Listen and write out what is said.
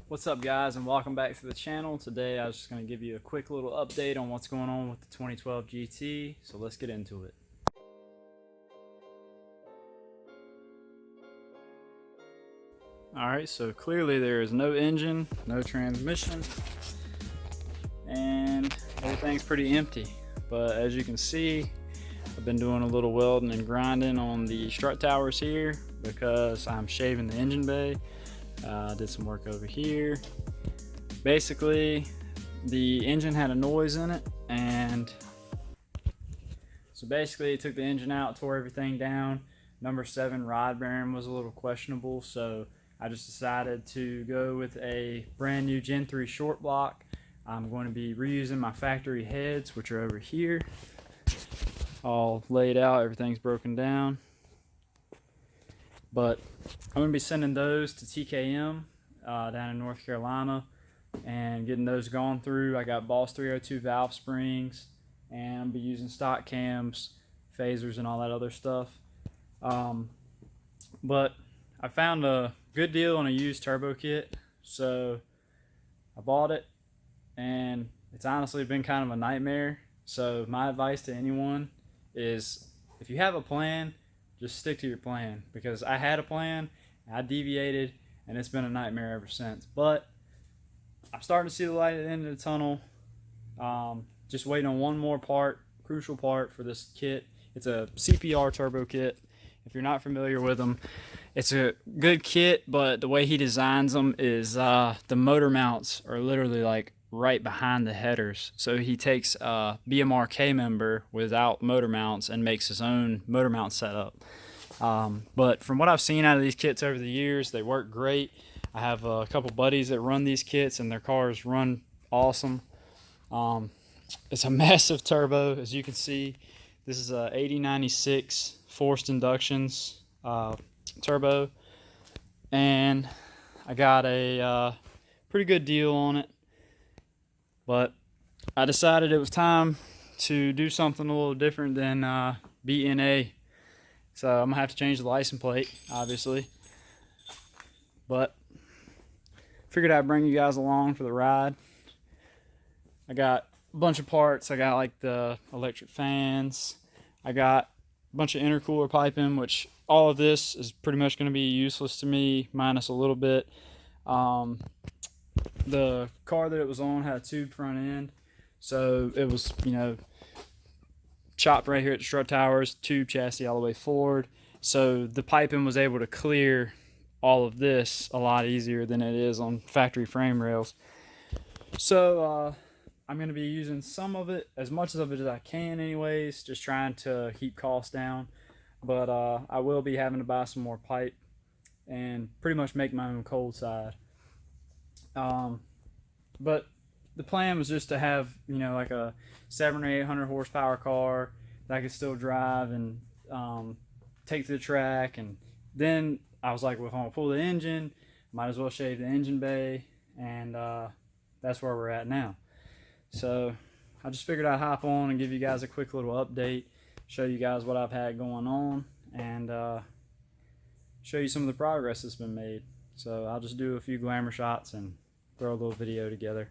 What's up, guys, and welcome back to the channel. Today I was just going to give you a quick little update on what's going on with the 2012 GT, so let's get into it. Alright, so clearly there is no engine, no transmission, and everything's pretty empty. But as you can see, I've been doing a little welding and grinding on the strut towers here because I'm shaving the engine bay. Did some work over here. Basically, the engine had a noise in it, and so basically it took the engine out, tore everything down. Number 7 rod bearing was a little questionable, so I just decided to go with a brand new Gen 3 short block. I'm going to be reusing my factory heads, which are over here, all laid out. Everything's broken down, but I'm going to be sending those to TKM down in North Carolina and getting those gone through. I got Boss 302 valve springs, and I'll be using stock cams, phasers, and all that other stuff. But I found a good deal on a used turbo kit, so I bought it, and it's honestly been kind of a nightmare. So my advice to anyone is, if you have a plan, just stick to your plan, because I had a plan, I deviated, and it's been a nightmare ever since. But I'm starting to see the light at the end of the tunnel. Just waiting on one more part, crucial part for this kit. It's a CPR turbo kit. If you're not familiar with them, it's a good kit, but the way he designs them is the motor mounts are literally like right behind the headers. So he takes a BMRK member without motor mounts and makes his own motor mount setup. But from what I've seen out of these kits over the years, they work great. I have a couple buddies that run these kits, and their cars run awesome. It's a massive turbo, as you can see. This is a 8096 forced inductions turbo, and I got a pretty good deal on it. But I decided it was time to do something a little different than BNA. So I'm gonna have to change the license plate, obviously. But figured I'd bring you guys along for the ride. I got a bunch of parts. I got like the electric fans. I got a bunch of intercooler piping, which all of this is pretty much going to be useless to me, minus a little bit. The car that it was on had a tube front end, so it was, chopped right here at the strut towers, tube chassis all the way forward. So the piping was able to clear all of this a lot easier than it is on factory frame rails. So I'm going to be using some of it, as much of it as I can anyways, just trying to keep costs down. But I will be having to buy some more pipe and pretty much make my own cold side. But the plan was just to have, like a 700 or 800 horsepower car that I could still drive and take to the track. And then I was like, well, if I'm gonna pull the engine, might as well shave the engine bay, and that's where we're at now. So I just figured I'd hop on and give you guys a quick little update, show you guys what I've had going on, and show you some of the progress that's been made. So I'll just do a few glamour shots and throw a little video together.